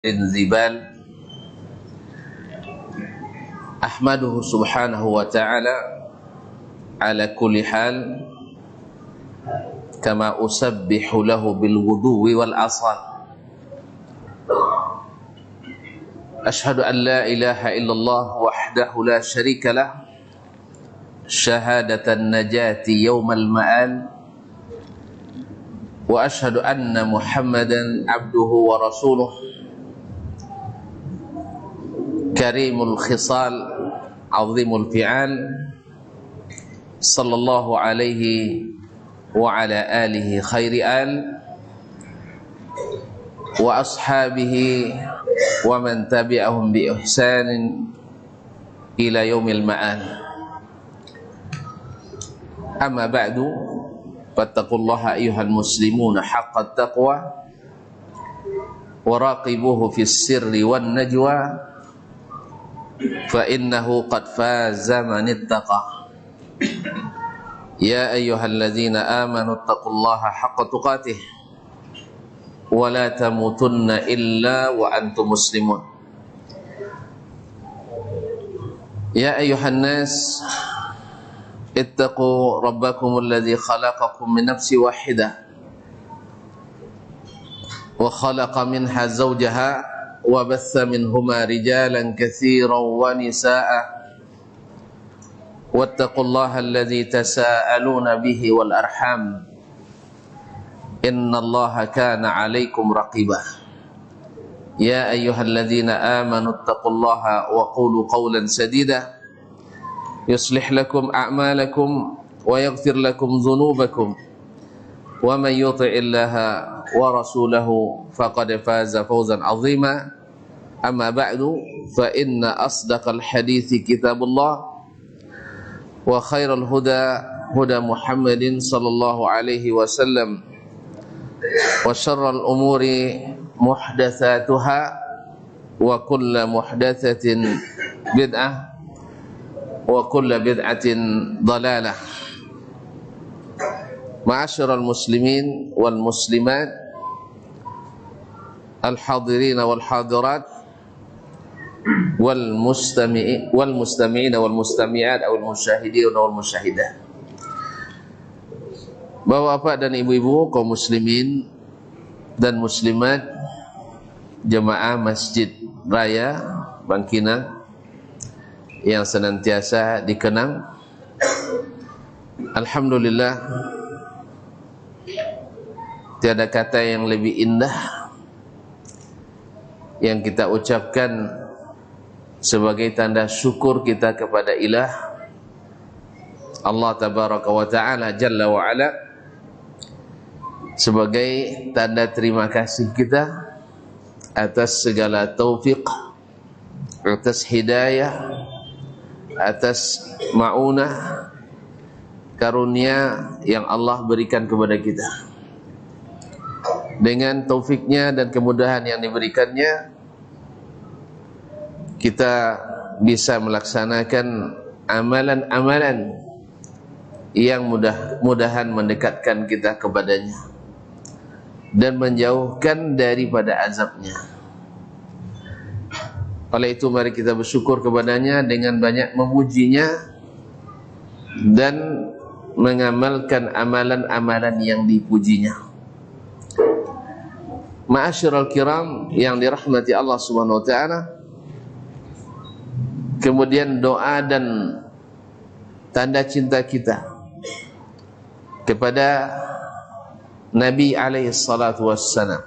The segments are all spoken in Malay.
الزبال أحمده سبحانه وتعالى على كل حال كما أسبح له بالغدو والآصال أشهد أن لا إله إلا الله وحده لا شريك له شهادة النجاة يوم المآل وأشهد أن محمدا عبده ورسوله كريم الخصال عظيم الفعال صلى الله عليه وعلى آله خير آل وأصحابه ومن تبعهم بإحسان إلى يوم المآل أما بعد فاتقوا الله أيها المسلمون حق التقوى وراقبوه في السر والنجوى فإنه قد فاز من اتقى يا أيها الذين آمنوا اتقوا الله حق تقاته ولا تموتن إلا وأنتم مسلمون يا أيها الناس اتقوا ربكم الذي خلقكم من نفس واحدة وخلق منها زوجها وبث منهما رجالا كثيرا ونساء واتقوا الله الذي تساءلون به والأرحام إن الله كان عليكم رقيبا يا أيها الذين آمنوا اتقوا الله وقولوا قولا سديدا يصلح لكم أعمالكم ويغفر لكم ذنوبكم ومن يطع الله ورسوله فقد فاز فوزا عظيما أما بعد فإن أصدق الحديث كتاب الله وخير الهدى هدى محمد صلى الله عليه وسلم وشر الأمور محدثاتها وكل محدثة بدعة وكل بدعة ضلالة معاشر المسلمين والمسلمات الحاضرين والحاضرات والمستمعين والمستمعات أو المشاهدين والمشاهدات. Bapak-bapak dan ibu-ibu kaum muslimin dan muslimat jemaah Masjid Raya Bangkinang yang senantiasa dikenang, alhamdulillah, tiada kata yang lebih indah yang kita ucapkan sebagai tanda syukur kita kepada Ilah Allah Tabaraka wa Ta'ala Jalla wa Ala, sebagai tanda terima kasih kita atas segala taufik, atas hidayah, atas ma'unah, karunia yang Allah berikan kepada kita. Dengan taufiknya dan kemudahan yang diberikannya, kita bisa melaksanakan amalan-amalan yang mudah-mudahan mendekatkan kita kepadanya dan menjauhkan daripada azabnya. Oleh itu mari kita bersyukur kepadanya dengan banyak memujinya dan mengamalkan amalan-amalan yang dipujinya. Ma'asyiral kiram yang dirahmati Allah Subhanahu wa Ta'ala, kemudian doa dan tanda cinta kita kepada Nabi alaihi salatu wassalam,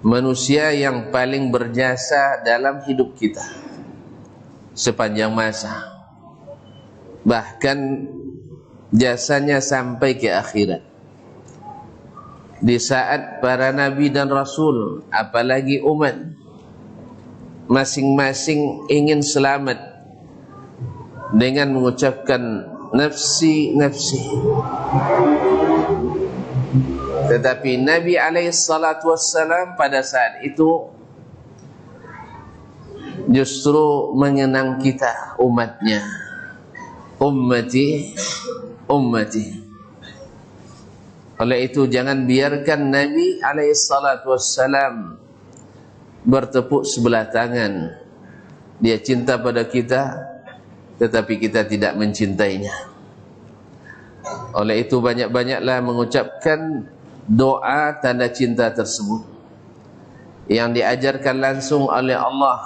manusia yang paling berjasa dalam hidup kita sepanjang masa, bahkan jasanya sampai ke akhirat. Di saat para nabi dan rasul, apalagi umat, masing-masing ingin selamat dengan mengucapkan nafsi nafsi, tetapi Nabi alaihi salatu wassalam pada saat itu justru mengenang kita umatnya, ummati ummati. Oleh itu jangan biarkan Nabi alaihissalatu wassalam bertepuk sebelah tangan. Dia cinta pada kita, tetapi kita tidak mencintainya. Oleh itu banyak-banyaklah mengucapkan doa tanda cinta tersebut yang diajarkan langsung oleh Allah,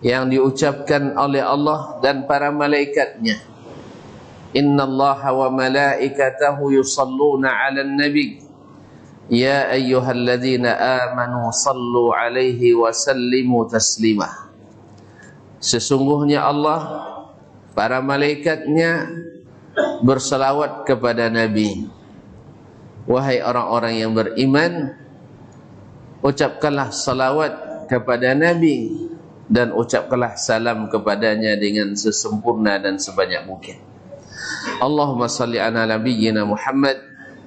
yang diucapkan oleh Allah dan para malaikatnya. Innallaha wa malaikatahu yusalluna 'alan nabi ya ayyuhalladzina amanu sallu 'alaihi wa sallimu taslima. Sesungguhnya Allah, para malaikatnya berselawat kepada Nabi. Wahai orang-orang yang beriman, ucapkanlah salawat kepada Nabi dan ucapkanlah salam kepadanya dengan sesempurna dan sebanyak mungkin. Allahumma salli ala nabiyyina Muhammad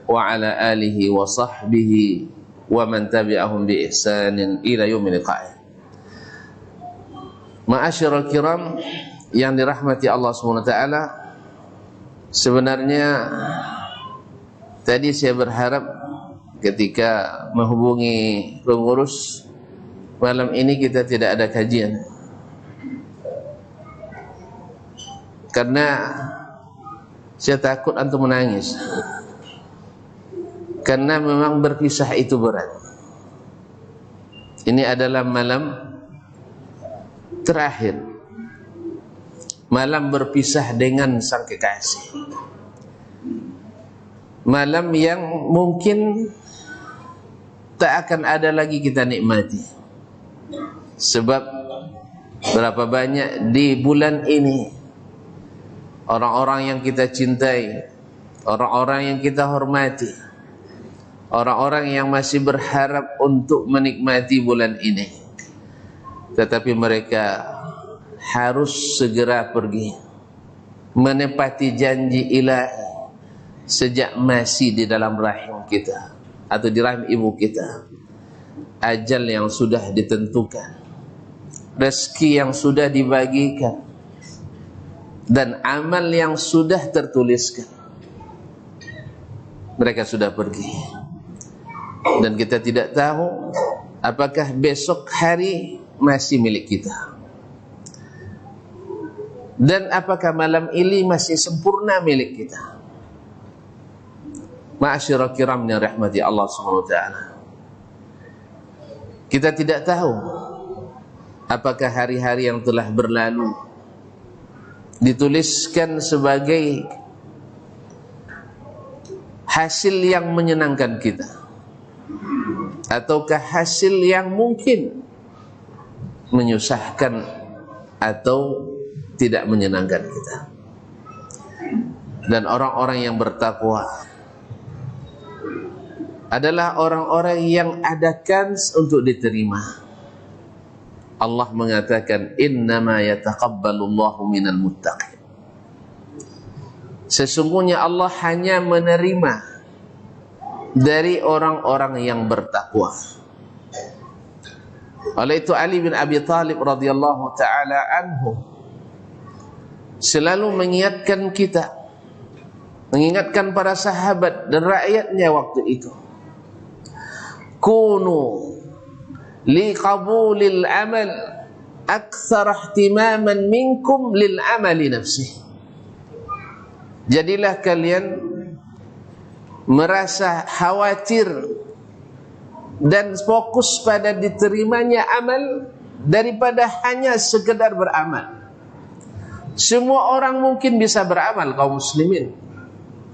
wa ala alihi wa sahbihi wa man tabi'ahum bi ihsanin ila yaumil qiyamah. Ma'asyiral kiram yang dirahmati Allah SWT, sebenarnya tadi saya berharap ketika menghubungi pengurus, malam ini kita tidak ada kajian, karena saya takut antum menangis, karena memang berpisah itu berat. Ini adalah malam terakhir, malam berpisah dengan sang kekasih, malam yang mungkin tak akan ada lagi kita nikmati. Sebab berapa banyak di bulan ini orang-orang yang kita cintai, orang-orang yang kita hormati, orang-orang yang masih berharap untuk menikmati bulan ini, tetapi mereka harus segera pergi menepati janji ilahi sejak masih di dalam rahim kita atau di rahim ibu kita. Ajal yang sudah ditentukan, rezeki yang sudah dibagikan, dan amal yang sudah tertuliskan, mereka sudah pergi. Dan kita tidak tahu apakah besok hari masih milik kita, dan apakah malam ini masih sempurna milik kita. Ma'asyiral kiram yang rahmati Allah SWT, kita tidak tahu apakah hari-hari yang telah berlalu dituliskan sebagai hasil yang menyenangkan kita, ataukah hasil yang mungkin menyusahkan atau tidak menyenangkan kita. Dan orang-orang yang bertakwa adalah orang-orang yang ada kans untuk diterima. Allah mengatakan innama yataqabbalullahu minal muttaqin. Sesungguhnya Allah hanya menerima dari orang-orang yang bertakwa. Oleh itu Ali bin Abi Thalib radhiyallahu taala anhu selalu mengingatkan kita, mengingatkan para sahabat dan rakyatnya waktu itu, kunu li qabulil amal akthar ihtimaman minkum lil amali nafsih. Jadilah kalian merasa khawatir dan fokus pada diterimanya amal daripada hanya sekedar beramal. Semua orang mungkin bisa beramal, kaum muslimin,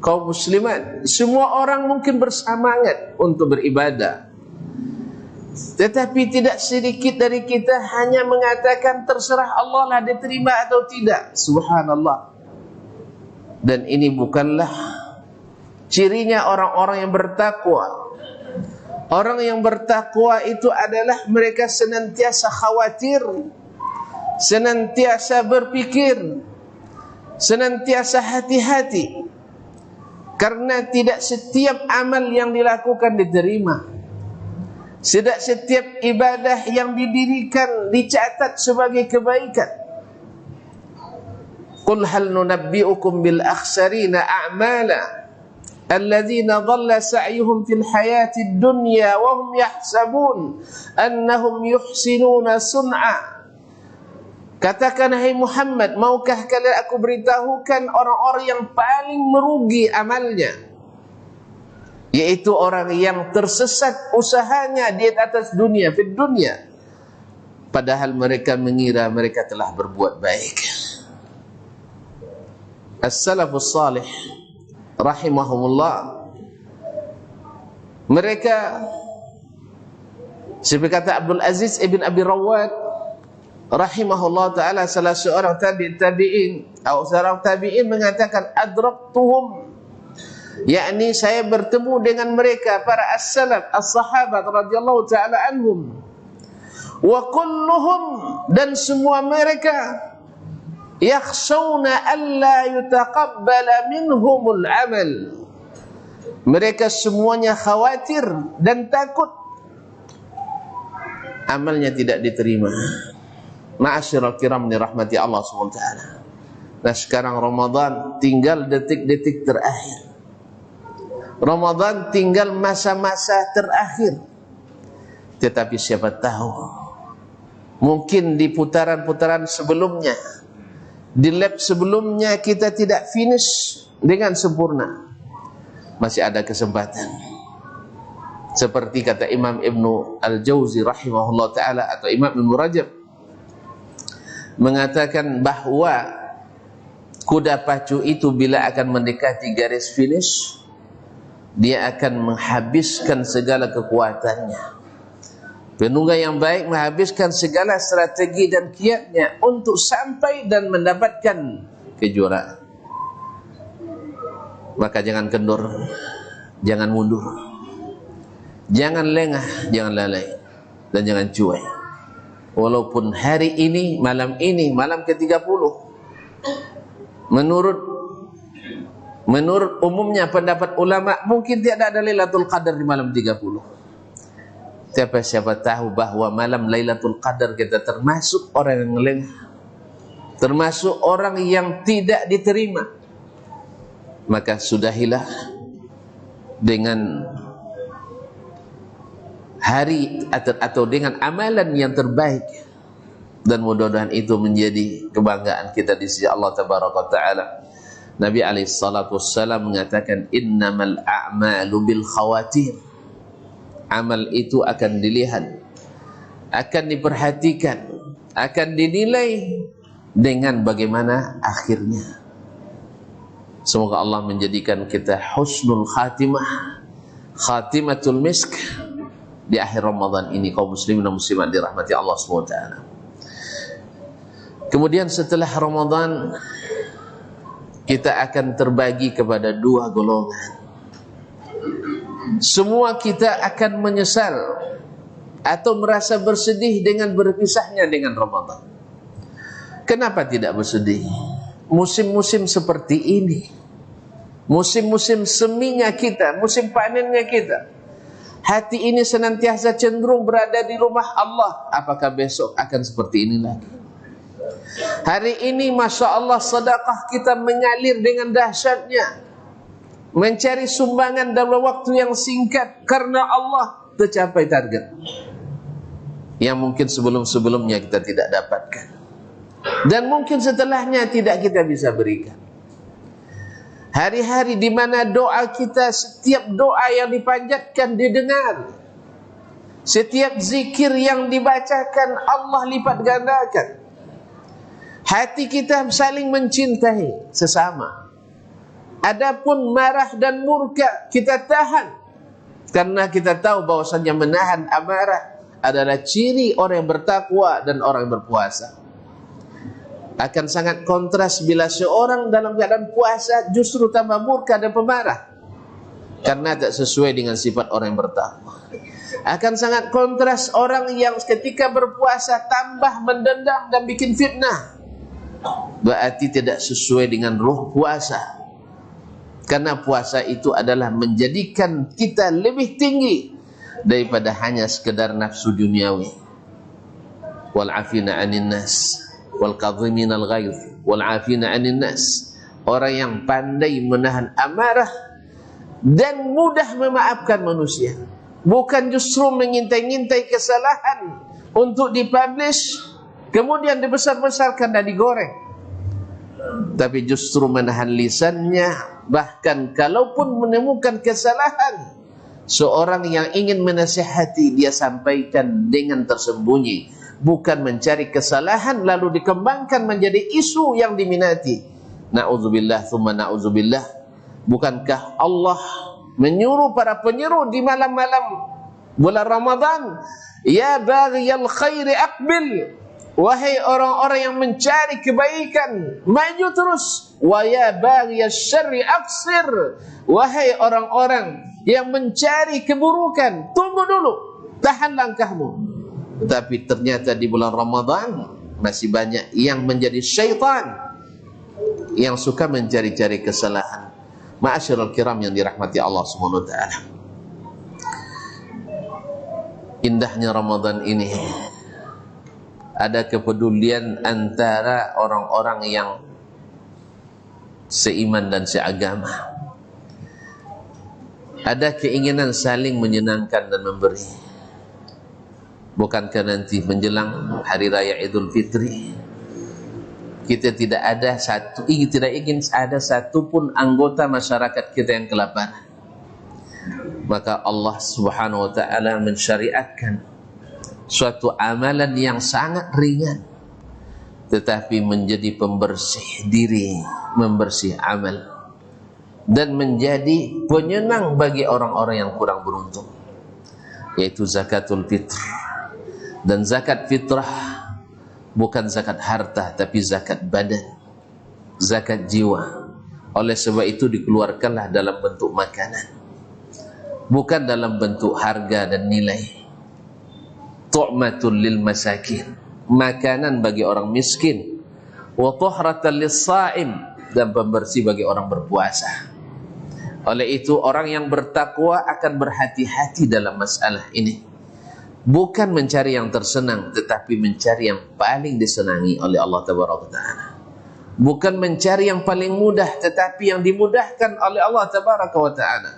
kaum muslimat, semua orang mungkin bersemangat untuk beribadah. Tetapi tidak sedikit dari kita hanya mengatakan terserah Allah lah diterima atau tidak. Subhanallah. Dan ini bukanlah cirinya orang-orang yang bertakwa. Orang yang bertakwa itu adalah mereka senantiasa khawatir, senantiasa berpikir, senantiasa hati-hati, karena tidak setiap amal yang dilakukan diterima. Tidak setiap ibadah yang didirikan dicatat sebagai kebaikan. Qul hal nunabbi'ukum bil akhsarina a'mala alladzina dhalla sa'yuhum fil hayatid dunya wa hum yahsabun annahum yuhsinuna sun'a. Katakan, hai Muhammad, maukah kalian aku beritahukan orang-orang yang paling merugi amalnya, yaitu orang yang tersesat usahanya di atas dunia, fid dunya, padahal mereka mengira mereka telah berbuat baik. As-salafus salih rahimahumullah, mereka seperti kata Abdul Aziz ibn Abi Rawad rahimahullah ta'ala, salah seorang tabi'in atau seorang tabi'in mengatakan, adraktuhum, yakni saya bertemu dengan mereka, para as-salaf, as-sahabat radhiyallahu ta'ala anhum, wa kulluhum, dan semua mereka, yakhshawna alla yutaqabbala minhumul amal, mereka semuanya khawatir dan takut amalnya tidak diterima. Ma'asyiral kiram dirahmati Allah SWT. Nah, sekarang Ramadan tinggal detik-detik terakhir, Ramadan tinggal masa-masa terakhir. Tetapi siapa tahu, mungkin di putaran-putaran sebelumnya, di lap sebelumnya kita tidak finish dengan sempurna, masih ada kesempatan. Seperti kata Imam Ibnu Al-Jauzi rahimahullah ta'ala, atau Imam Ibnu Rajab, mengatakan bahwa kuda pacu itu bila akan mendekati garis finish, dia akan menghabiskan segala kekuatannya. Penunggang yang baik menghabiskan segala strategi dan kiatnya untuk sampai dan mendapatkan kejuaraan. Maka jangan kendur, jangan mundur, jangan lengah, jangan lalai, dan jangan cuek. Walaupun hari ini, malam ke-30, menurut umumnya pendapat ulama, mungkin tidak ada Lailatul Qadar di malam 30. Tapi siapa tahu bahwa malam Lailatul Qadar kita termasuk orang yang lengah, termasuk orang yang tidak diterima. Maka sudahilah dengan hari atau dengan amalan yang terbaik, dan mudah-mudahan itu menjadi kebanggaan kita di sisi Allah Tabaraka Ta'ala. Nabi alaihissalam mengatakan, innamal a'malu bil khawatim. Amal itu akan dilihat, akan diperhatikan, akan dinilai dengan bagaimana akhirnya. Semoga Allah menjadikan kita husnul khatimah, khatimatul misk di akhir Ramadan ini, kaum muslimin dan muslimat dirahmati Allah SWT. Kemudian setelah Ramadan, kita akan terbagi kepada dua golongan. Semua kita akan menyesal atau merasa bersedih dengan berpisahnya dengan Ramadan. Kenapa tidak bersedih? Musim-musim seperti ini, musim-musim seminya kita, musim panennya kita, hati ini senantiasa cenderung berada di rumah Allah. Apakah besok akan seperti ini lagi? Hari ini Masya Allah sedekah kita mengalir dengan dahsyatnya, mencari sumbangan dalam waktu yang singkat karena Allah, tercapai target yang mungkin sebelum-sebelumnya kita tidak dapatkan, dan mungkin setelahnya tidak kita bisa berikan. Hari-hari di mana doa kita, setiap doa yang dipanjatkan didengar, setiap zikir yang dibacakan Allah lipat gandakan. Hati kita saling mencintai sesama. Adapun marah dan murka kita tahan, karena kita tahu bahwasanya menahan amarah adalah ciri orang yang bertakwa dan orang yang berpuasa. Akan sangat kontras bila seorang dalam keadaan puasa justru tambah murka dan pemarah, karena tak sesuai dengan sifat orang yang bertakwa. Akan sangat kontras orang yang ketika berpuasa tambah mendendam dan bikin fitnah, berarti tidak sesuai dengan ruh puasa. Karena puasa itu adalah menjadikan kita lebih tinggi daripada hanya sekedar nafsu duniawi. Wal afina 'anil nas wal kadhiminal ghaidh wal afina 'anil nas. Orang yang pandai menahan amarah dan mudah memaafkan manusia. Bukan justru mengintai-ngintai kesalahan untuk dipublish, kemudian dibesar-besarkan dan digoreng, tapi justru menahan lisannya. Bahkan kalaupun menemukan kesalahan, seorang yang ingin menasihati, dia sampaikan dengan tersembunyi, bukan mencari kesalahan lalu dikembangkan menjadi isu yang diminati. Na'udzubillah thumma na'udzubillah. Bukankah Allah menyuruh para penyeru di malam-malam bulan Ramadan, ya baghiyal khairi aqbil, wahai orang-orang yang mencari kebaikan, maju terus. Wa ya baghiyasy syarri aqsir, wahai orang-orang yang mencari keburukan, tunggu dulu, tahan langkahmu. Tetapi ternyata di bulan Ramadan masih banyak yang menjadi syaitan, yang suka mencari-cari kesalahan. Ma'asyiral kiram yang dirahmati Allah Subhanahu wa taala. Indahnya Ramadan ini, ada kepedulian antara orang-orang yang seiman dan seagama. Ada keinginan saling menyenangkan dan memberi. Bukankah nanti menjelang hari raya Idul Fitri, kita tidak ingin ada satupun anggota masyarakat kita yang kelaparan. Maka Allah Subhanahu wa taala mensyariatkan suatu amalan yang sangat ringan, tetapi menjadi pembersih diri, membersih amal, dan menjadi penyenang bagi orang-orang yang kurang beruntung, yaitu zakatul fitr. Dan zakat fitrah bukan zakat harta, tapi zakat badan, zakat jiwa. Oleh sebab itu dikeluarkanlah dalam bentuk makanan, bukan dalam bentuk harga dan nilai. Tu'matul lil masakin, makanan bagi orang miskin. Wa tuhratan lis-sha'im, dan pembersih bagi orang berpuasa. Oleh itu orang yang bertakwa akan berhati-hati dalam masalah ini. Bukan mencari yang tersenang, tetapi mencari yang paling disenangi oleh Allah Tabaraka Ta'ala. Bukan mencari yang paling mudah, tetapi yang dimudahkan oleh Allah Tabaraka Ta'ala.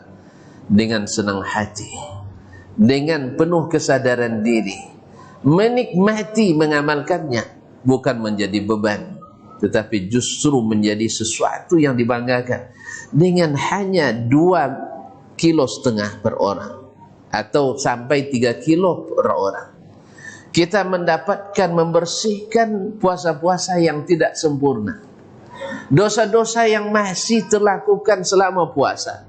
Dengan senang hati, dengan penuh kesadaran diri, menikmati mengamalkannya, bukan menjadi beban, tetapi justru menjadi sesuatu yang dibanggakan. Dengan hanya 2,5 kilo per orang, atau sampai 3 kilo per orang, kita mendapatkan membersihkan puasa-puasa yang tidak sempurna, dosa-dosa yang masih terlakukan selama puasa.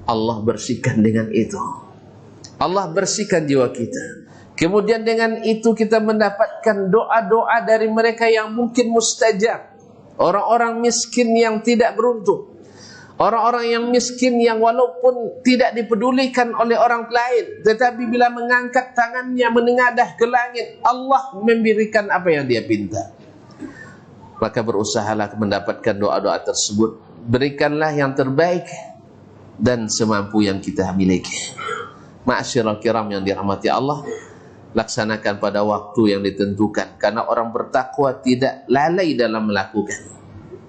Allah bersihkan dengan itu. Allah bersihkan jiwa kita. Kemudian dengan itu kita mendapatkan doa-doa dari mereka yang mungkin mustajab. Orang-orang miskin yang tidak beruntung, orang-orang yang miskin yang walaupun tidak dipedulikan oleh orang lain, tetapi bila mengangkat tangannya menengadah ke langit, Allah memberikan apa yang dia minta. Maka berusahalah mendapatkan doa-doa tersebut. Berikanlah yang terbaik dan semampu yang kita miliki. Ma'asyiral kiram yang dirahmati Allah, laksanakan pada waktu yang ditentukan, karena orang bertakwa tidak lalai dalam melakukan.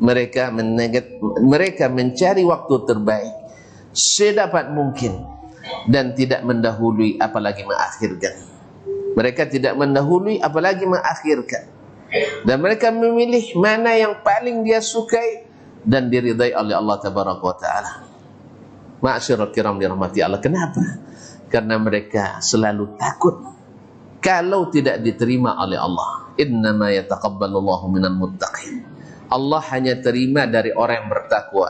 Mereka mencari waktu terbaik sedapat mungkin dan tidak mendahului apalagi mengakhirkan. Mereka tidak mendahului apalagi mengakhirkan, dan mereka memilih mana yang paling dia sukai dan diridai oleh Allah Tabaraka wa Ta'ala. Ma'asyiral kiram dirahmati Allah. Kenapa? Karena mereka selalu takut kalau tidak diterima oleh Allah. Innama yataqabbalullahu minal muttaqin. Allah hanya terima dari orang yang bertakwa.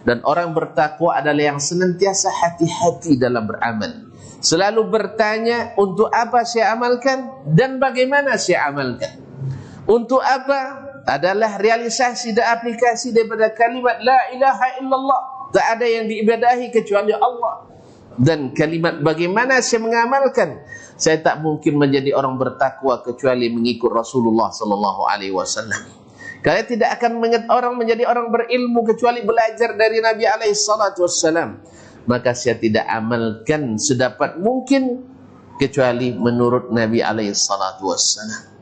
Dan orang bertakwa adalah yang senantiasa hati-hati dalam beramal. Selalu bertanya, untuk apa saya amalkan dan bagaimana saya amalkan. Untuk apa? Adalah realisasi dan aplikasi daripada kalimat la ilaha illallah. Tak ada yang diibadahi kecuali Allah. Dan kalimat bagaimana saya mengamalkan. Saya tak mungkin menjadi orang bertakwa kecuali mengikut Rasulullah sallallahu alaihi wasallam. Kalian tidak akan orang menjadi orang berilmu kecuali belajar dari Nabi alaihi salatu wassalam. Maka saya tidak amalkan sedapat mungkin kecuali menurut Nabi alaihi salatu wassalam.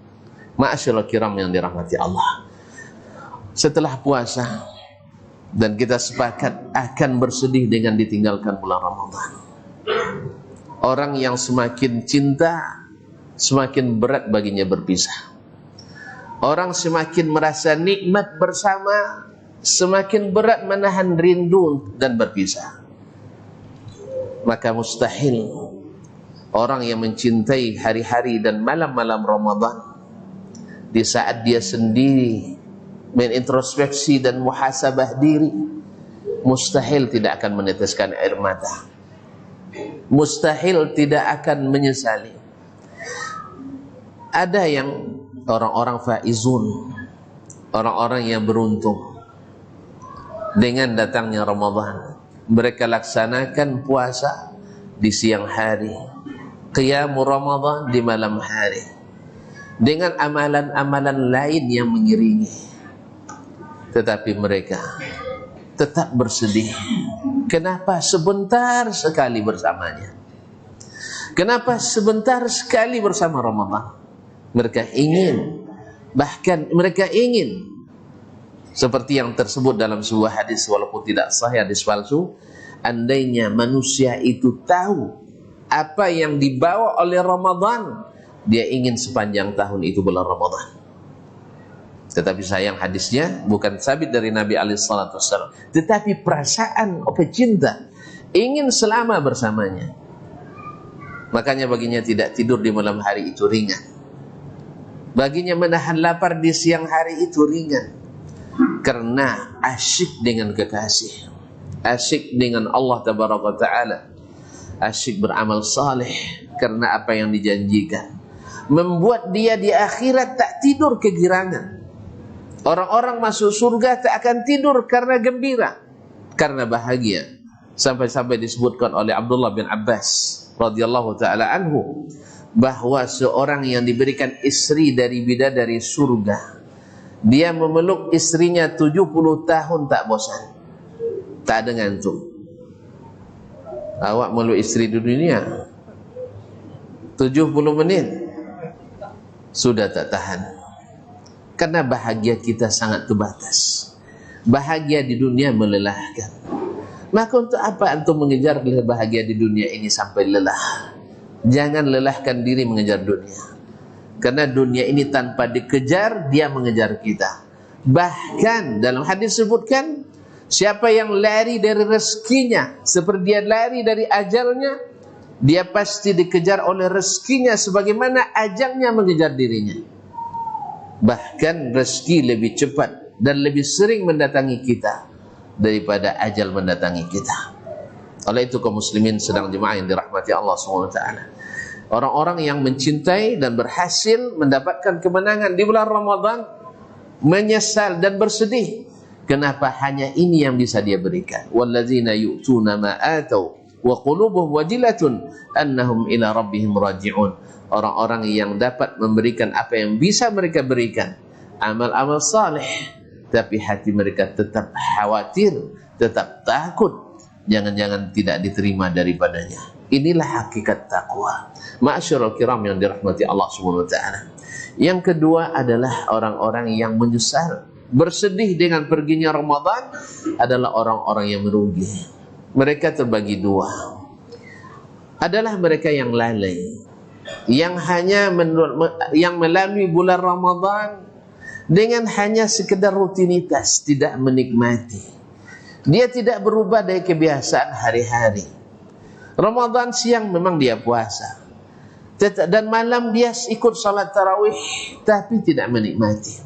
Ma'asyiral kiram yang dirahmati Allah. Setelah puasa, Dan kita sepakat akan bersedih dengan ditinggalkan bulan Ramadan. Orang yang semakin cinta, semakin berat baginya berpisah. Orang semakin merasa nikmat bersama, semakin berat menahan rindu dan berpisah. Maka mustahil orang yang mencintai hari-hari dan malam-malam Ramadan, di saat dia sendiri menintrospeksi dan muhasabah diri, mustahil tidak akan meneteskan air mata, mustahil tidak akan menyesali. Ada yang orang-orang faizun, orang-orang yang beruntung dengan datangnya Ramadan. Mereka laksanakan puasa di siang hari, qiyamul Ramadan di malam hari, dengan amalan-amalan lain yang mengiringi. Tetapi mereka tetap bersedih. Kenapa sebentar sekali bersamanya? Kenapa sebentar sekali bersama Ramadan? Mereka ingin, bahkan mereka ingin, seperti yang tersebut dalam sebuah hadis, walaupun tidak sahih, hadis palsu, andainya manusia itu tahu apa yang dibawa oleh Ramadan, dia ingin sepanjang tahun itu bulan Ramadan. Tetapi sayang hadisnya bukan sabit dari Nabi SAW, tetapi perasaan pecinta ingin selama bersamanya. Makanya baginya tidak tidur di malam hari itu ringan. Baginya menahan lapar di siang hari itu ringan. Karena asyik dengan kekasih, asyik dengan Allah Tabaraka Ta'ala, asyik beramal saleh karena apa yang dijanjikan, membuat dia di akhirat tak tidur kegirangan. Orang-orang masuk surga tak akan tidur karena gembira, karena bahagia. Sampai-sampai disebutkan oleh Abdullah bin Abbas radhiyallahu ta'ala anhu, bahwa seorang yang diberikan istri dari bidadari surga, dia memeluk istrinya 70 tahun tak bosan, tak ada ngantuk. Awak meluk istri di dunia 70 menit sudah tak tahan. Karena bahagia kita sangat terbatas. Bahagia di dunia melelahkan. Maka untuk apa antum mengejar bahagia di dunia ini sampai lelah? Jangan lelahkan diri mengejar dunia. Karena dunia ini tanpa dikejar, dia mengejar kita. Bahkan dalam hadis sebutkan, siapa yang lari dari rezekinya seperti dia lari dari ajalnya, dia pasti dikejar oleh rezekinya sebagaimana ajalnya mengejar dirinya. Bahkan rezeki lebih cepat dan lebih sering mendatangi kita daripada ajal mendatangi kita. Oleh itu kaum muslimin sedang jemaah yang dirahmati Allah SWT, orang-orang yang mencintai dan berhasil mendapatkan kemenangan di bulan Ramadan menyesal dan bersedih. Kenapa hanya ini yang bisa dia berikan? Walladzina yu'tuna ma atau wa qulubuhum wajilatun annahum ila rabbihim raji'un. Orang-orang yang dapat memberikan apa yang bisa mereka berikan, amal-amal saleh, tapi hati mereka tetap khawatir, tetap takut, jangan-jangan tidak diterima daripadanya. Inilah hakikat takwa. Ma'asyiral kiram yang dirahmati Allah Subhanahu wa taala. Yang kedua adalah orang-orang yang menyesal, bersedih dengan perginya Ramadan, adalah orang-orang yang merugi. Mereka terbagi dua. Adalah mereka yang lalai, yang hanya yang melalui bulan Ramadan dengan hanya sekedar rutinitas, tidak menikmati. Dia tidak berubah dari kebiasaan hari-hari. Ramadan siang memang dia puasa, dan malam dia ikut salat tarawih, tapi tidak menikmati.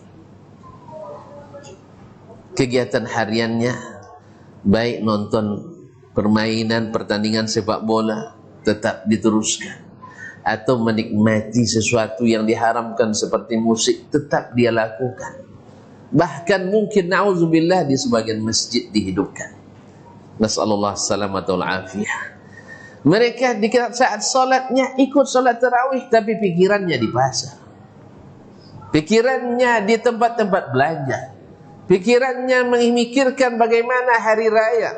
Kegiatan hariannya baik nonton permainan, pertandingan sepak bola tetap diteruskan, atau menikmati sesuatu yang diharamkan seperti musik tetap dia lakukan. Bahkan mungkin na'udzubillah di sebagian masjid dihidupkan. Nasallallahu salamata wal afiyah. Mereka di saat salatnya ikut salat tarawih, tapi pikirannya di pasar, pikirannya di tempat-tempat belanja, pikirannya memikirkan bagaimana hari raya.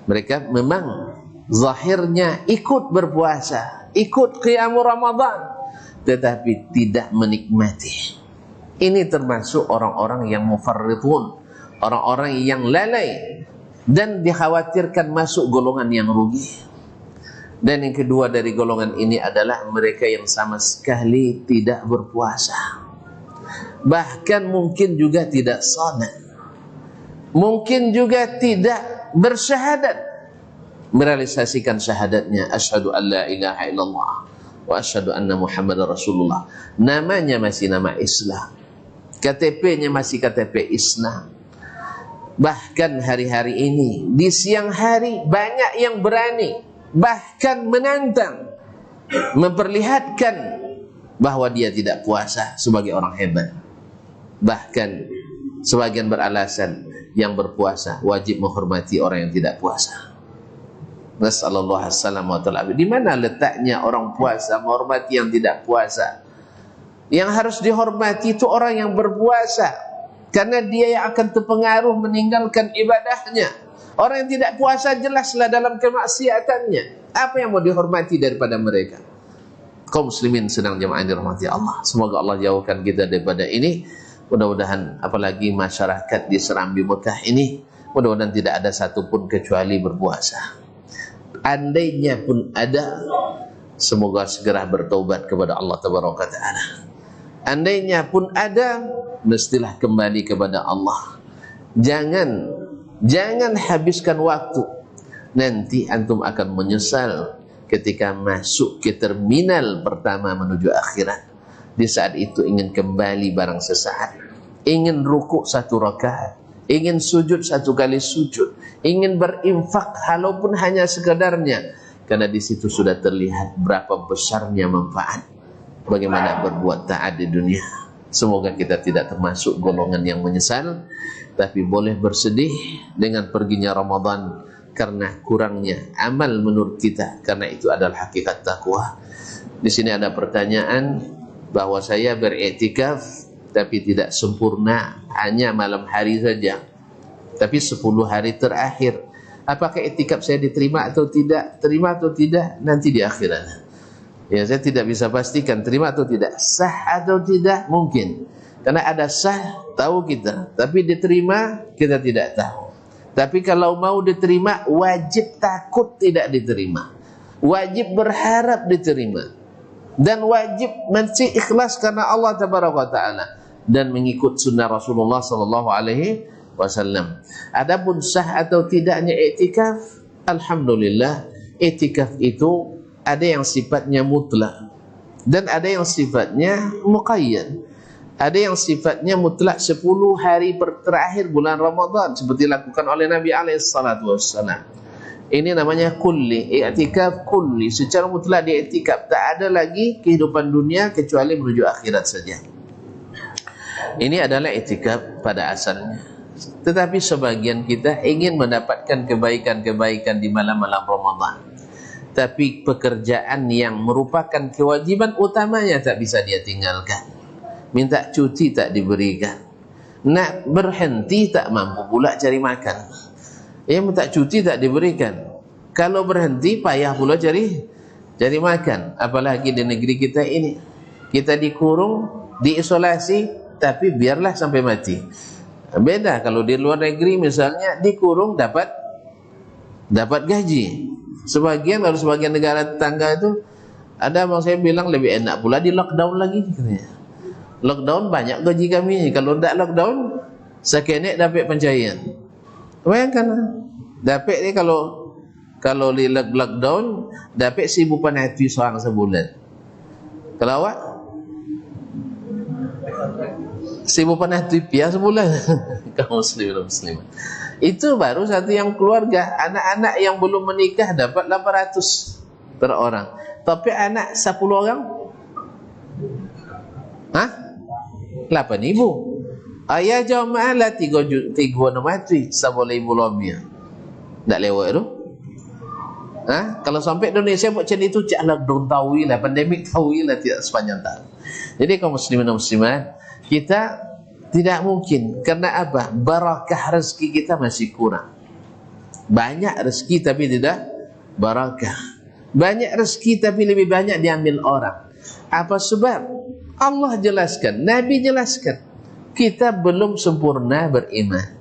Mereka memang zahirnya ikut berpuasa, ikut qiyamul Ramadan, tetapi tidak menikmati. Ini termasuk orang-orang yang mufarritun, orang-orang yang lalai dan dikhawatirkan masuk golongan yang rugi. Dan yang kedua dari golongan ini adalah mereka yang sama sekali tidak berpuasa, bahkan mungkin juga tidak salat, mungkin juga tidak bersyahadat, merealisasikan syahadatnya asyhadu an la ilaha illallah wa asyhadu anna muhammadar rasulullah. Namanya masih nama Islam, KTP-nya masih KTP Islam. Bahkan hari-hari ini di siang hari banyak yang berani bahkan menantang, memperlihatkan bahwa dia tidak puasa sebagai orang hebat. Bahkan sebagian beralasan yang berpuasa wajib menghormati orang yang tidak puasa. Nasallallahu alaihi wasallam. Di mana letaknya orang puasa menghormati yang tidak puasa? Yang harus dihormati itu orang yang berpuasa, karena dia yang akan terpengaruh meninggalkan ibadahnya. Orang yang tidak puasa jelaslah dalam kemaksiatannya. Apa yang mau dihormati daripada mereka? Kaum muslimin sedang jemaah dirahmati Allah, semoga Allah jauhkan kita daripada ini. Mudah-mudahan apalagi masyarakat di Serambi Mekah ini, mudah-mudahan tidak ada satupun kecuali berpuasa. Andainya pun ada, semoga segera bertaubat kepada Allah Tabaraka Ta'ala. Andainya pun ada, mestilah kembali kepada Allah. Jangan habiskan waktu. Nanti antum akan menyesal ketika masuk ke terminal pertama menuju akhirat. Di saat itu ingin kembali barang sesaat, ingin rukuk 1 rakaat, ingin sujud 1 kali sujud, ingin berinfak walaupun hanya sekedarnya, karena di situ sudah terlihat berapa besarnya manfaat bagaimana berbuat taat di dunia. Semoga kita tidak termasuk golongan yang menyesal, tapi boleh bersedih dengan perginya Ramadan karena kurangnya amal menurut kita, karena itu adalah hakikat takwa. Di sini ada pertanyaan bahwa saya beriktikaf tapi tidak sempurna, hanya malam hari saja, tapi 10 hari terakhir. Apakah iktikaf saya diterima atau tidak? Terima atau tidak nanti di akhirat. Ya, saya tidak bisa pastikan terima atau tidak. Sah atau tidak mungkin, karena ada sah tahu kita, tapi diterima kita tidak tahu. Tapi kalau mau diterima, wajib takut tidak diterima, wajib berharap diterima, dan wajib masih ikhlas karena Allah Tabaraka Ta'ala dan mengikut sunnah Rasulullah Sallallahu Alaihi Wasallam. Adapun sah atau tidaknya iktikaf, alhamdulillah, iktikaf itu ada yang sifatnya mutlak dan ada yang sifatnya muqayyad. Ada yang sifatnya mutlak 10 hari terakhir bulan Ramadan seperti dilakukan oleh Nabi SAW. Ini namanya kulli, i'tikaf kulli, secara mutlak dia i'tikaf, tak ada lagi kehidupan dunia kecuali menuju akhirat saja. Ini adalah i'tikaf pada asalnya. Tetapi sebagian kita ingin mendapatkan kebaikan-kebaikan di malam-malam Ramadan, tapi pekerjaan yang merupakan kewajiban utamanya tak bisa dia tinggalkan. Minta cuti tak diberikan, nak berhenti tak mampu pula cari makan. Minta cuti tak diberikan, kalau berhenti payah pula cari makan. Apalagi di negeri kita ini, kita dikurung, diisolasi, tapi biarlah sampai mati. Beda kalau di luar negeri misalnya, dikurung dapat gaji. Kalau sebagian negara tetangga itu ada yang saya bilang lebih enak pula di lockdown lagi katanya. Lockdown banyak gaji kami, kalau tidak lockdown sekenek dapat pencairan. Bayangkan, dapat ni kalau di lockdown dapat 1,000 penghati seorang sebulan. Kalau awak 1,000 penghati piah sebulan. Kaum muslim. Itu baru satu yang keluarga. Anak-anak yang belum menikah dapat 800 per orang. Tapi anak 10 orang 8,000. Ayah jamaah lah 3 mati, seboleh ibu lobby. Tak lewat tu. Kalau sampai Indonesia buat macam itu, cak lockdown tahuilah, pandemik tahuilah tidak sepanjang tahun. Jadi kaum muslimin dan muslimat, kita tidak mungkin, karena apa? Barakah rezeki kita masih kurang. Banyak rezeki tapi tidak barakah. Banyak rezeki tapi lebih banyak diambil orang. Apa sebab? Allah jelaskan, Nabi jelaskan, kita belum sempurna beriman.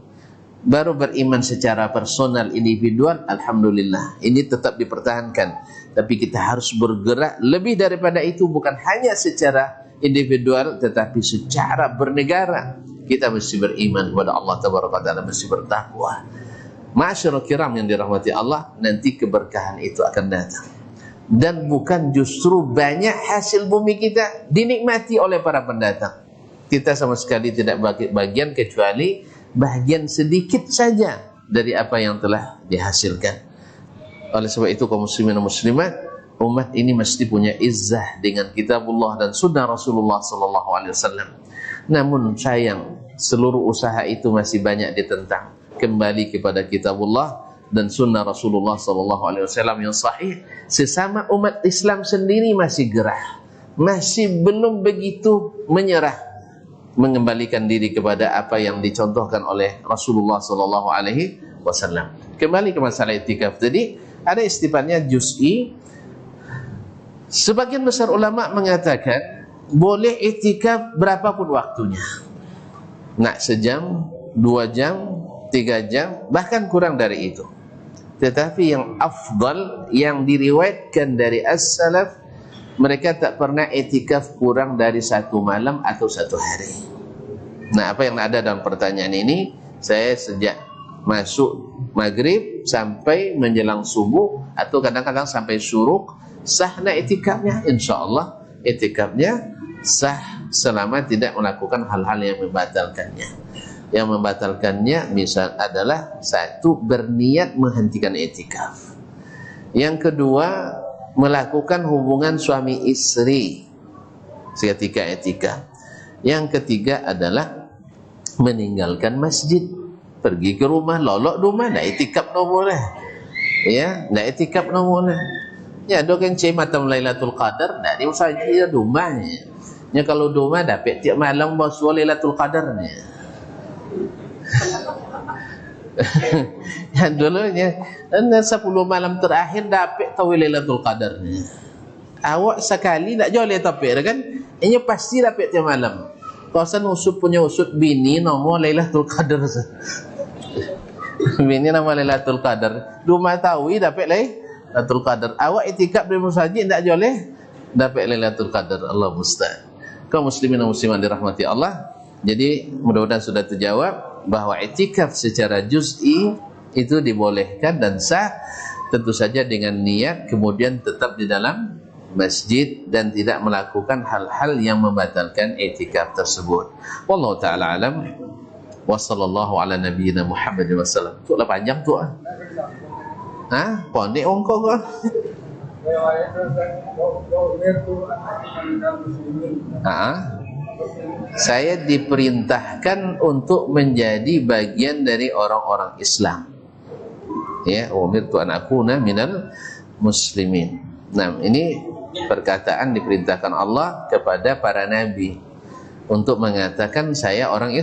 baru beriman secara personal individual, alhamdulillah, ini tetap dipertahankan. Tapi kita harus bergerak lebih daripada itu, bukan hanya secara individual tetapi secara bernegara. Kita mesti beriman kepada Allah Tabaraka Taala, mesti bertakwa. Ma'asyiral kiram yang dirahmati Allah, nanti keberkahan itu akan datang. Dan bukan justru banyak hasil bumi kita dinikmati oleh para pendatang. Kita sama sekali tidak bagian kecuali bagian sedikit saja dari apa yang telah dihasilkan. Oleh sebab itu kaum muslimin dan muslimat, umat ini mesti punya izzah dengan kitabullah dan sunnah Rasulullah sallallahu alaihi wasallam. Namun sayang, seluruh usaha itu masih banyak ditentang. Kembali kepada kitabullah dan sunnah Rasulullah sallallahu alaihi wasallam yang sahih. Sesama umat Islam sendiri masih gerah, masih belum begitu menyerah, mengembalikan diri kepada apa yang dicontohkan oleh Rasulullah sallallahu alaihi wasallam. Kembali ke masalah itikaf tadi, ada istifatnya juz'i. Sebagian besar ulama mengatakan boleh itikaf berapapun waktunya. Nak sejam, 2 jam, 3 jam, bahkan kurang dari itu. Tetapi yang afdal, yang diriwayatkan dari as-salaf, mereka tak pernah itikaf kurang dari 1 malam atau 1 hari. Nah, apa yang ada dalam pertanyaan ini, saya sejak masuk maghrib sampai menjelang subuh atau kadang-kadang sampai syuruk, sahna itikafnya, insyaallah itikafnya sah selama tidak melakukan hal-hal yang membatalkannya. Yang membatalkannya misal adalah 1, berniat menghentikan itikaf. Yang kedua, melakukan hubungan suami istri seketika itikaf. Yang ketiga adalah meninggalkan masjid, pergi ke rumah, lolok rumah, nak itikaf no boleh. Ya, nak itikaf no boleh. Ya, ada kan matam Lailatul Qadar, nak di usaha rumahnya. Ya, kalau rumah dapat tiap malam bos Lailatul Qadarnya. Ya, dulunya 10 malam terakhir dapat tahu Lailatul Qadarnya. Awak sekali nak jual tapi kan, ini pasti dapat tiap malam. Kawasan usut punya usut bini nama Lailatul Qadar. Bini nama Lailatul Qadar. Rumah tahu dapat Lailatul Qadar. Awak itikaf di masjid tak boleh dapat Lailatul Qadar. Allah musta'an. Kaum muslimin dan muslimat dirahmati Allah. Jadi mudah-mudahan sudah terjawab bahwa itikaf secara juz'i itu dibolehkan dan sah, tentu saja dengan niat kemudian tetap di dalam masjid dan tidak melakukan hal-hal yang membatalkan itikaf tersebut. Wallahu taala alam. Wa sallallahu ala nabiyyina Muhammad wasallam. Tu lah panjang tu ah. Ha? Pendek ongkok ke? Saya diperintahkan untuk menjadi bagian dari orang-orang Islam. Ya, umirtu an akuna minal muslimin. Nah, ini perkataan diperintahkan Allah kepada para nabi untuk mengatakan saya orang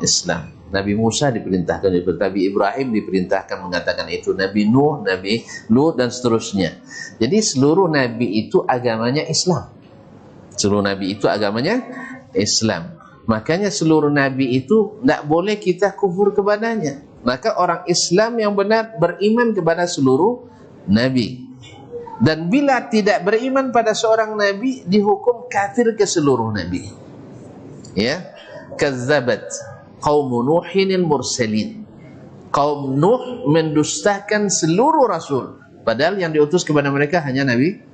Islam. Nabi Musa diperintahkan, Nabi Ibrahim diperintahkan mengatakan itu, Nabi Nuh, Nabi Lut dan seterusnya. Jadi seluruh nabi itu agamanya Islam. Seluruh nabi itu agamanya Islam. Makanya seluruh nabi itu tidak boleh kita kufur kepadanya. Maka orang Islam yang benar beriman kepada seluruh nabi. Dan bila tidak beriman pada seorang nabi, dihukum kafir ke seluruh nabi. Ya, kazzabat qaum Nuhinil mursalin. Kaum Nuh mendustakan seluruh rasul, padahal yang diutus kepada mereka hanya Nabi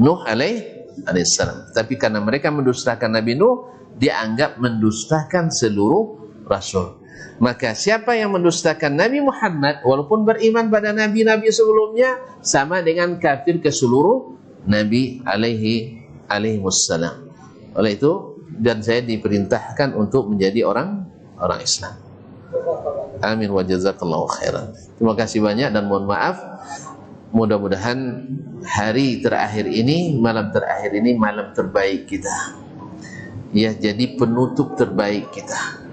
Nuh alaihissalam. Tapi karena mereka mendustakan Nabi Nuh, dianggap mendustakan seluruh rasul. Maka siapa yang mendustakan Nabi Muhammad walaupun beriman pada nabi-nabi sebelumnya, sama dengan kafir ke seluruh nabi alaihi wassalam. Oleh itu, dan saya diperintahkan untuk menjadi orang Islam. Amin wa jazakallahu khairan. Terima kasih banyak dan mohon maaf. Mudah-mudahan hari terakhir ini, malam terakhir ini malam terbaik kita. Ya, jadi penutup terbaik kita.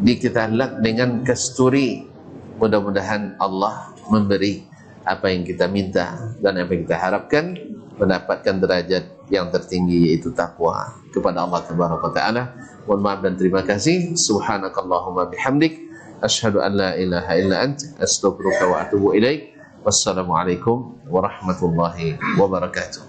Kita lak dengan kasturi. Mudah-mudahan Allah memberi apa yang kita minta dan apa yang kita harapkan, mendapatkan derajat yang tertinggi yaitu takwa kepada Allah Tabaraka Taala. Mohon maaf dan terima kasih. Subhanakallahumma bihamdik asyhadu an la ilaha illa anta astaghfiruka wa atubu ilaik. Wassalamualaikum warahmatullahi wabarakatuh.